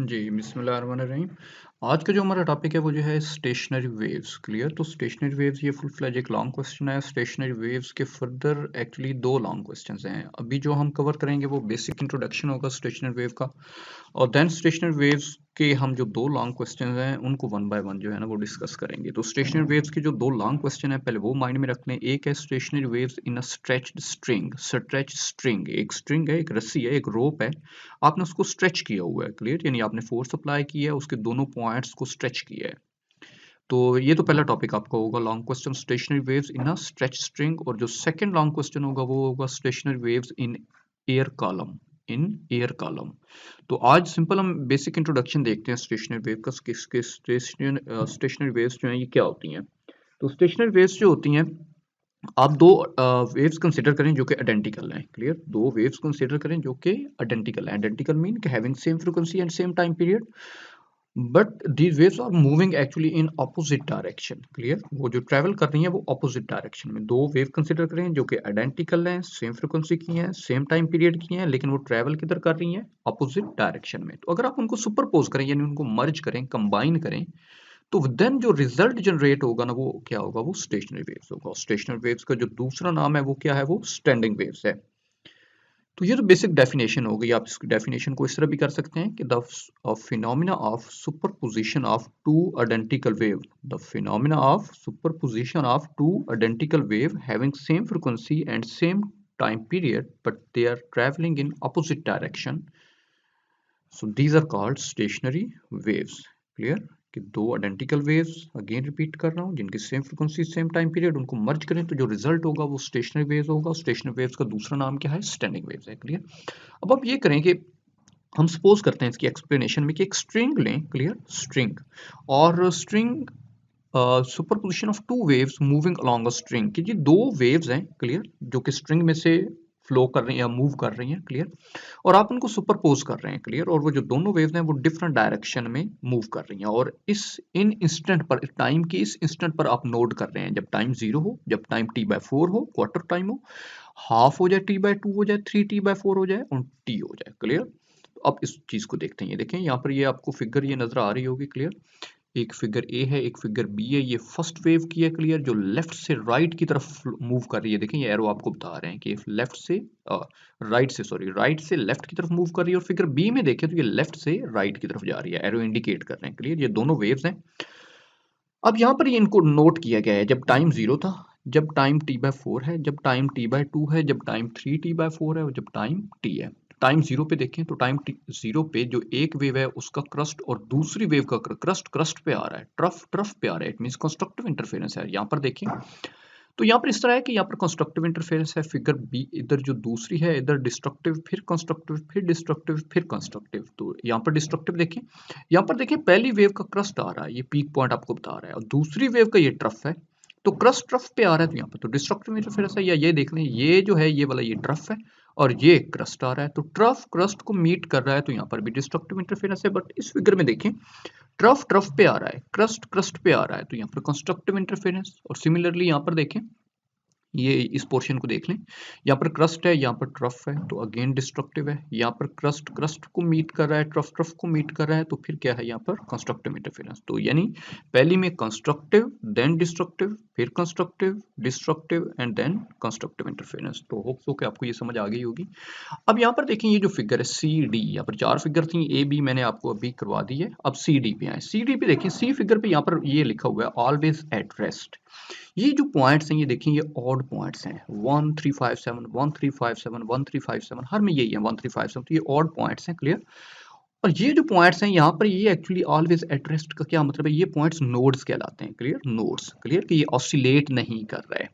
जी, बिस्मिल्लाहिर्रहमानिर्रहीम। आज का जो हमारा टॉपिक है वो जो है स्टेशनरी वेव्स। क्लियर? तो स्टेशनरी वेव्स ये फुल फ्लेज एक लॉन्ग क्वेश्चन है। स्टेशनरी वेव्स के फर्दर एक्चुअली दो लॉन्ग क्वेश्चंस हैं। अभी जो हम कवर करेंगे वो बेसिक इंट्रोडक्शन होगा स्टेशनरी वेव का, और देन स्टेशनरी वेव्स के हम जो दो लॉन्ग क्वेश्चन हैं उनको वन बाय वन जो है ना वो डिस्कस करेंगे। तो स्टेशनरी वेव्स के जो दो लॉन्ग क्वेश्चन है पहले वो माइंड में रखने। एक है stationery waves in a stretched string. Stretch string एक स्ट्रिंग है, एक रस्सी है, एक रोप है, आपने उसको स्ट्रेच किया हुआ है। क्लियर? यानी आपने फोर्स अप्लाई किया है, उसके दोनों पॉइंट्स को स्ट्रेच किया है। तो ये तो पहला टॉपिक आपका होगा long question stationery waves in a stretch string, और जो सेकंड लॉन्ग क्वेश्चन होगा वो होगा stationery waves in air column. In air column. तो आज सिंपल हम बेसिक इंट्रोडक्शन देखते हैं स्टेशनरी वेव का। किसके स्टेशनरी वेव्स जो हैं ये क्या होती हैं। तो स्टेशनरी वेव्स जो होती हैं, आप दो वेव्स कंसिडर करें जो कि आइडेंटिकल हैं। क्लियर? दो वेव्स कंसिडर करें जो कि आइडेंटिकल हैं। आइडेंटिकल मीन कि having same frequency and same time period, but these waves are moving actually in opposite direction. Clear? वो जो ट्रैवल कर रही हैं वो ऑपोजिट डायरेक्शन में। दो वेव कंसिडर करें जो कि आइडेंटिकल हैं, सेम फ्रीक्वेंसी की हैं, सेम टाइम पीरियड की हैं, लेकिन वो ट्रैवल किधर कर रही हैं? ऑपोजिट डायरेक्शन में। तो अगर आप उनको सुपरपोज करें यानी उनको मर्ज करें, कंबाइन करें, तो देन जो रिजल्ट जनरेट होगा ना वो क्या होगा? वो स्टेशनरी वेव्स होगा। स्टेशनरी वेव्स का जो दूसरा नाम है वो क्या है? वो स्टैंडिंग वेव्स है। तो ये तो बेसिक डेफिनेशन हो गई। आप इसकी डेफिनेशन को इस तरह भी कर सकते हैं कि the phenomena of superposition of two identical wave, the phenomena of superposition of two identical wave having same frequency and same time period but they are travelling in opposite direction, so these are called stationary waves. Clear? कि दो identical waves, again repeat कर रहा हूँ, जिनकी same frequency same time period, उनको मर्ज करें तो जो रिजल्ट होगा वो स्टेशनरी वेव्स होगा। स्टेशनरी वेव्स का दूसरा नाम क्या है? स्टैंडिंग वेव्स है। क्लियर? अब आप ये करें कि हम सपोज करते हैं इसकी एक्सप्लेनेशन में कि एक स्ट्रिंग लें। क्लियर? स्ट्रिंग, और string superposition of two waves moving along a string, कि ये दो वेव्स हैं। क्लियर? जो कि स्ट्रिंग में से फ्लो कर रही हैं या मूव कर रही हैं। क्लियर? और आप उनको सुपरपोज कर रहे हैं। क्लियर? और वो जो दोनों वेव्स हैं वो डिफरेंट डायरेक्शन में मूव कर रही हैं, और इस इन इंस्टेंट पर, टाइम की इस इंस्टेंट पर आप नोट कर रहे हैं जब टाइम 0 हो, जब टाइम t/4 हो, क्वार्टर टाइम हो, हाफ हो जाए, t/2 हो जाए, 3t/4 हो जाए, और t हो जाए। क्लियर? तो अब इस चीज को देखते हैं। ये देखें यहाँ पर, ये आपको फिगर ये नजर आ रही होगी। क्लियर? एक फिगर ए है, एक फिगर बी है। ये फर्स्ट वेव की है। क्लियर? जो लेफ्ट से राइट की तरफ मूव कर रही है। देखें ये एरो आपको बता रहे हैं कि लेफ्ट से राइट से लेफ्ट की तरफ मूव कर रही है, और फिगर बी में देखें तो ये लेफ्ट से राइट की तरफ जा रही है। एरो इंडिकेट कर रहे हैं। क्लियर? ये दोनों वेव्स हैं। अब यहाँ पर ये इनको नोट किया गया है जब टाइम 0 था, जब टाइम t/4 है, जब टाइम t/2 है, जब टाइम 3t/4 है, और जब टाइम t है। टाइम 0 पे देखें तो टाइम 0 पे जो एक वेव है उसका क्रस्ट, और दूसरी वेव का क्रस्ट क्रस्ट पे आ रहा है, ट्रफ ट्रफ पे आ रहा है। इट मींस कंस्ट्रक्टिव इंटरफेरेंस है। यहाँ पर देखें तो यहाँ पर इस तरह है कि यहाँ पर कंस्ट्रक्टिव इंटरफेरेंस है। फिगर बी इधर जो दूसरी है, इधर डिस्ट्रक्टिव, फिर कंस्ट्रक्टिव, फिर डिस्ट्रक्टिव, फिर कंस्ट्रक्टिव। तो यहाँ पर डिस्ट्रक्टिव देखें, यहाँ पर देखें पहली वेव का क्रस्ट आ रहा है, ये पीक पॉइंट आपको बता रहा है, और दूसरी वेव का ये ट्रफ है। तो क्रस्ट ट्रफ पे आ रहा है, तो यहाँ पर तो डिस्ट्रक्टिव इंटरफेरेंस है। या ये देख लें, ये जो है ये वाला ये ट्रफ है, और ये क्रस्ट आ रहा है, तो ट्रफ क्रस्ट को मीट कर रहा है, तो यहाँ पर भी डिस्ट्रक्टिव इंटरफेरेंस है। बट इस फिगर में देखें ट्रफ ट्रफ पे आ रहा है, क्रस्ट क्रस्ट पे आ रहा है, तो यहाँ पर कंस्ट्रक्टिव इंटरफेरेंस। और सिमिलरली यहाँ पर देखें, ये इस पोर्शन को देख लें, यहाँ पर क्रस्ट है, यहाँ पर ट्रफ है, तो अगेन डिस्ट्रक्टिव है। यहाँ पर क्रस्ट क्रस्ट को मीट कर रहा है, ट्रफ ट्रफ को मीट कर रहा है, तो फिर क्या है यहाँ पर? Constructive interference. तो यानी पहली में कंस्ट्रक्टिव, देन डिस्ट्रक्टिव, फिर constructive, destructive, and then constructive interference. तो होप सो कि आपको ये समझ आ गई होगी। अब यहाँ पर देखें, ये जो फिगर है सी डी, यहाँ पर चार फिगर थी, ए बी मैंने आपको अभी करवा दी है। अब सी डी पे आए। सी डी पे देखें, सी फिगर पे यहाँ पर ये लिखा हुआ है ऑलवेज एट रेस्ट। ये जो पॉइंट्स हैं ये देखिए, ये ऑड पॉइंट्स हैं। 1 3 5 7 1 3 5 7 1 3 5 7, हर में यही है 1 3 5 7। तो ये ऑड पॉइंट्स हैं। क्लियर? और ये जो पॉइंट्स हैं यहाँ पर, ये एक्चुअली ऑलवेज एट रेस्ट का क्या मतलब है? ये पॉइंट्स नोड्स कहलाते हैं। क्लियर? नोड्स। क्लियर? कि ये ऑसिलेट नहीं कर रहे।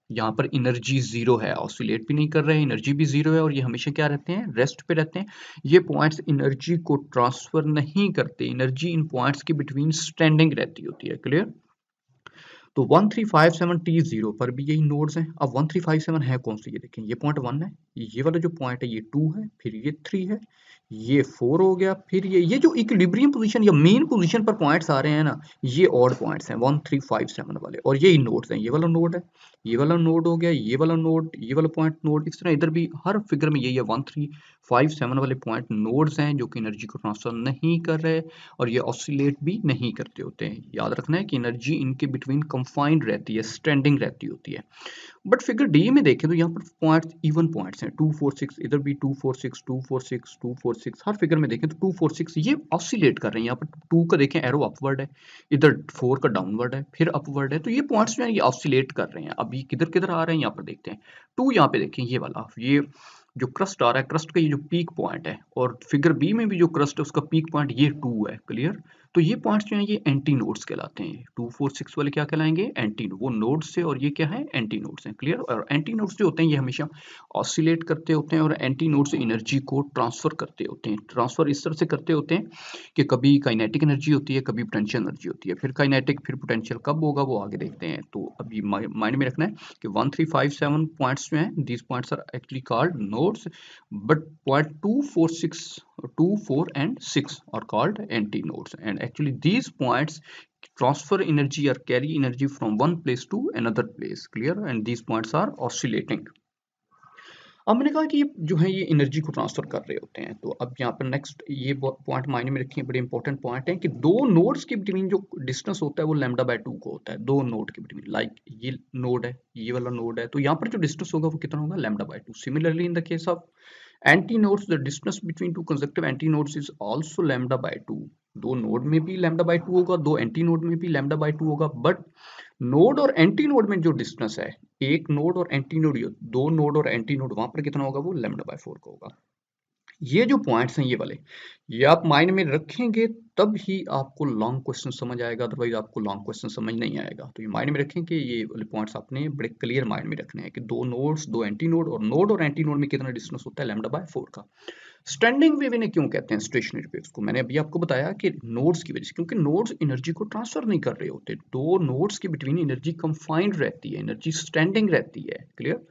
यहाँ पर एनर्जी जीरो है, ऑसिलेट भी नहीं कर रहे हैं, एनर्जी भी जीरो है, और ये हमेशा क्या रहते हैं? रेस्ट पे रहते हैं। ये पॉइंट्स एनर्जी को ट्रांसफर नहीं करते। एनर्जी इन पॉइंट्स के बिटवीन स्टैंडिंग रहती होती है। क्लियर? तो 1357 T0 पर भी यही नोड्स हैं। अब 1357 है कौन सी? ये देखें, ये पॉइंट 1 है, ये वाला जो पॉइंट है ये 2 है, फिर ये 3 है, ये 4 हो गया, फिर ये जो इक्विलिब्रियम पोजीशन या मेन पोजीशन पर पॉइंट्स आ रहे हैं ना, ये ऑड पॉइंट्स हैं 1 3 5 7 वाले, और यही नोड्स हैं। ये वाला नोड है, ये वाला नोड हो गया, ये वाला नोड, ये वाला पॉइंट नोड। इस तरह इधर भी हर फिगर में यही है, 1 3 5 7 वाले पॉइंट नोड्स हैं जो कि एनर्जी को ट्रांसफर नहीं कर रहे, और ये ऑसिलेट भी नहीं करते होते हैं। याद रखना है कि एनर्जी इनके बिटवीन कंफाइंड रहती है, स्टैंडिंग रहती होती है। बट फिगर डी में देखें तो यहाँ पर पॉइंट्स इवन पॉइंट्स हैं, 2 4 6, इधर भी 2 4 6 2 4 6 2 4 6। हर फिगर में देखें तो 2 4 6 ये ऑसिलेट कर रहे हैं। यहाँ पर 2 का देखें एरो अपवर्ड है, इधर 4 का डाउनवर्ड है, फिर अपवर्ड है। तो ये पॉइंट्स जो है ये ऑसिलेट कर रहे हैं। अब ये किधर किधर आ रहे हैं यहाँ पर देखते हैं। 2 यहाँ पे देखें, ये वाला, ये जो क्रस्ट आ रहा है, क्रस्ट का ये जो पीक पॉइंट है, और फिगर बी में भी जो क्रस्ट है उसका पीक पॉइंट ये 2 है। क्लियर? तो ये पॉइंट्स जो हैं ये एंटी नोड्स कहलाते हैं। 2 4 6 वाले क्या कहलाएंगे? एंटी, वो नोड्स से, और ये क्या है? एंटी नोड्स हैं। क्लियर? और एंटी नोड्स जो होते हैं ये हमेशा ऑसिलेट करते होते हैं, और एंटी नोड्स एनर्जी को ट्रांसफर करते होते हैं। ट्रांसफर इस तरह से करते होते हैं कि कभी काइनेटिक एनर्जी होती है, कभी पोटेंशियल एनर्जी होती है। फिर काइनेटिक फिर पोटेंशियल कब होगा वो आगे देखते हैं। तो अभी माइंड में रखना है कि 1 3 5 7 पॉइंट्स जो हैं, these points are actually called nodes, but point 2 4 6 2 4 and 6 are called antinodes, and actually these points transfer energy or carry energy from one place to another place. Clear? And these points are oscillating. अब मैंने कहा कि ये जो है ये energy को transfer कर रहे होते हैं। तो अब यहाँ पर नेक्स्ट ये पॉइंट मायने में रखिए, बड़े इंपॉर्टेंट पॉइंट है कि दो नोड्स के बिटवीन जो डिस्टेंस होता है वो लैम्डा बाय 2 को होता है। दो नोड के बिटवीन, लाइक ये नोड है, ये वाला नोड है, तो यहाँ पर जो डिस्टेंस होगा वो कितना होगा? Lambda by 2। Similarly in the case of antinodes, the distance between two consecutive antinodes is also lambda by 2। दो नोड में भी लैम्डा बाय 2 होगा, दो एंटी नोड में भी लैम्डा बाय 2 होगा, बट नोड और एंटी नोड में जो डिस्टेंस है, एक नोड और एंटी नोड, दो नोड और एंटी नोड, वहां पर कितना होगा? वो लैम्डा बाय 4 का होगा। ये जो पॉइंट्स हैं ये वाले, ये आप माइंड में रखेंगे तब ही आपको लॉन्ग क्वेश्चन समझ आएगा, अदरवाइज आपको लॉन्ग क्वेश्चन समझ नहीं आएगा। तो ये माइंड में रखें कि ये वाले पॉइंट्स आपने बड़े क्लियर माइंड में रखने हैं कि दो नोड्स, दो एंटी नोड और एंटी नोड में कितना डिस्टेंस होता है? लैम्डा बाय 4 का। स्टैंडिंग वेव इन्हें क्यों कहते हैं? स्टेशनरी वेव्स को मैंने अभी आपको बताया कि नोड्स की वजह से, क्योंकि नोड्स एनर्जी को ट्रांसफर नहीं कर रहे होते। दो नोड्स के बिटवीन एनर्जी कंफाइंड रहती है, एनर्जी स्टैंडिंग रहती है। क्लियर?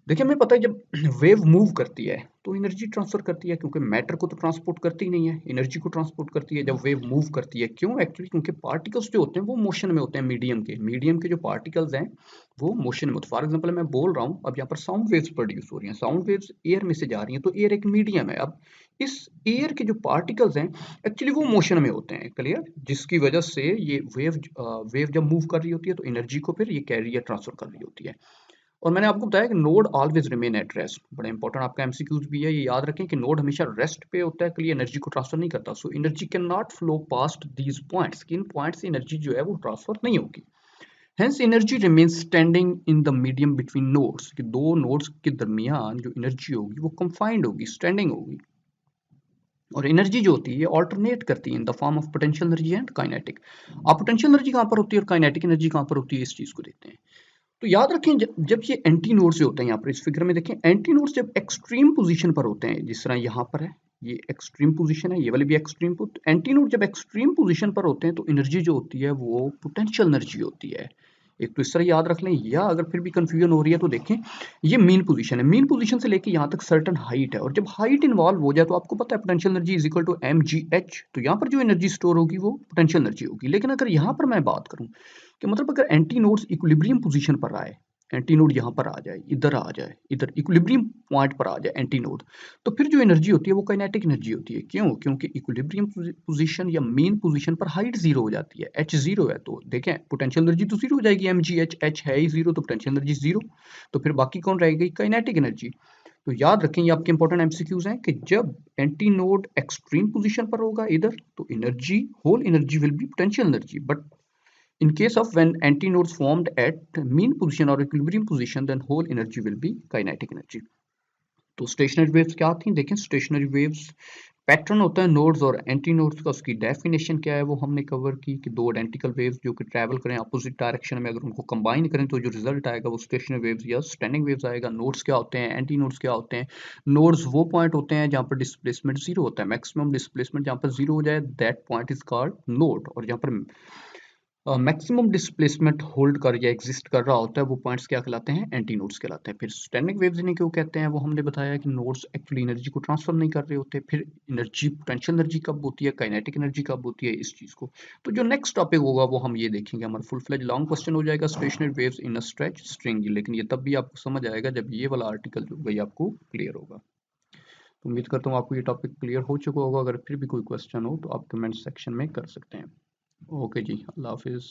देखिए, हमें पता है जब वेव मूव करती है तो एनर्जी ट्रांसफर करती है, क्योंकि मैटर को तो ट्रांसपोर्ट करती ही नहीं है, एनर्जी को ट्रांसपोर्ट करती है जब वेव मूव करती है। क्यों? एक्चुअली क्योंकि पार्टिकल्स जो होते हैं वो मोशन में होते हैं। मीडियम के जो पार्टिकल्स हैं वो मोशन में होते हैं। फॉर एग्जांपल मैं बोल रहा हूँ, अब यहाँ पर साउंड वेव्स प्रोड्यूस हो रही हैं, साउंड वेव्स एयर में से जा रही हैं, तो एयर एक मीडियम है। अब इस एयर के जो पार्टिकल्स हैं एक्चुअली वो मोशन में होते हैं। क्लियर? जिसकी वजह से ये वेव जब मूव कर रही होती है तो एनर्जी को फिर ये कैरी या ट्रांसफर कर रही होती है। और मैंने आपको बताया कि node always remain at rest, बड़ा इंपॉर्टेंट आपका एमसीक्यूज भी है, ये याद रखें कि नोड हमेशा रेस्ट पे होता है, के लिए एनर्जी को ट्रांसफर नहीं करता। So energy can not flow past these points, in point से एनर्जी जो है वो ट्रांसफर नहीं होगी। Hence energy remains standing in the medium between nodes, कि दो नोड्स के दरमियान जो एनर्जी होगी वो कंफाइंड होगी, स्टैंडिंग होगी। और एनर्जी जो होती है ऑल्टरनेट करती है in the form of potential energy and kinetic. अब पोटेंशियल एनर्जी कहाँ पर होती है और काइनेटिक एनर्जी कहाँ पर होती है, इस चीज को देखते हैं। तो याद रखें जब ये एंटी नोड्स जो होते हैं, यहाँ पर इस फिगर में देखें, एंटी नोड्स जब एक्सट्रीम पोजीशन पर होते हैं, जिस तरह यहाँ पर है, ये एक्सट्रीम पोजीशन है, ये वाली भी एक्सट्रीम। एंटी नोड जब एक्सट्रीम पोजीशन पर होते हैं तो एनर्जी जो होती है वो पोटेंशियल एनर्जी होती है। एक तो इस तरह याद रख लें, या अगर फिर भी कंफ्यूजन हो रही है तो देखें, ये मीन पोजीशन है, मीन पोजीशन से लेके यहाँ तक सर्टन हाइट है, और जब हाइट इन्वॉल्व हो जाए तो आपको पता है potential energy is equal to mgh। तो यहाँ पर जो एनर्जी स्टोर होगी वो पोटेंशियल एनर्जी होगी। लेकिन अगर यहाँ पर मैं बात करूँ कि मतलब अगर एंटी नोड्स इक्विलिब्रियम पोजीशन पर आए, एंटी नोड यहाँ पर आ जाए, इधर आ जाए, इधर इक्विलिब्रियम पॉइंट पर आ जाए एंटी नोड, तो फिर जो एनर्जी होती है वो काइनेटिक एनर्जी होती है। क्यों? क्योंकि इक्विलिब्रियम पोजीशन या मेन पोजीशन पर हाइट जीरो हो जाती है, h जीरो है, तो देखें पोटेंशियल एनर्जी तो जीरो हो जाएगी, mgh, h है ही जीरो, तो पोटेंशियल एनर्जी जीरो, तो फिर बाकी कौन रहेगी? Kinetic energy. तो याद रखें, ये आपके इंपॉर्टेंट एमसीक्यूज हैं कि जब एंटी नोड एक्सट्रीम पोजीशन पर होगा इधर, तो energy, whole energy will be potential energy, but in case of when antinodes formed at mean position or equilibrium position, then whole energy will be kinetic energy। तो stationery waves क्या आती हैं? देखें, stationery waves pattern होता है nodes और anti nodes का, उसकी डेफिनेशन क्या है वो हमने कवर की कि दो आइडेंटिकल वेव्स जो कि ट्रैवल करें अपोजिट डायरेक्शन में, अगर उनको कंबाइन करें तो जो रिजल्ट आएगा वो स्टेशनरी वेव्स या स्टैंडिंग वेव्स आएगा। नोड्स क्या होते हैं, एंटी नोड्स क्या होते हैं? नोड्स वो पॉइंट होते हैं जहाँ पर डिस्प्लेसमेंट जीरो होता है, मैक्सिमम डिस्प्लेसमेंट जहाँ पर जीरो हो जाए that point is called node, और जहाँ पर मैक्सिमम डिस्प्लेसमेंट होल्ड कर या एग्जिस्ट कर रहा होता है, वो पॉइंट्स क्या कहलाते हैं? एंटी नोड्स कहलाते हैं। फिर स्टैटिक वेव्स इन्हें क्यों कहते हैं, वो हमने बताया कि नोड्स एक्चुअली एनर्जी को ट्रांसफर नहीं कर रहे होते। फिर एनर्जी, पोटेंशियल एनर्जी कब होती है, काइनेटिक एनर्जी कब होती है, इस चीज़ को। तो जो नेक्स्ट टॉपिक होगा वो हम ये देखेंगे, हमारा फुल फ्लेज लॉन्ग क्वेश्चन हो जाएगा, stationery waves in a stretch string. लेकिन ये तब भी आपको समझ आएगा जब ये वाला आर्टिकल जो होगा ये आपको क्लियर होगा। तो उम्मीद करता हूँ आपको ये टॉपिक क्लियर हो चुका होगा। अगर फिर भी कोई क्वेश्चन हो तो आप कमेंट सेक्शन में कर सकते हैं। ओके जी, अल्लाह हाफिज़।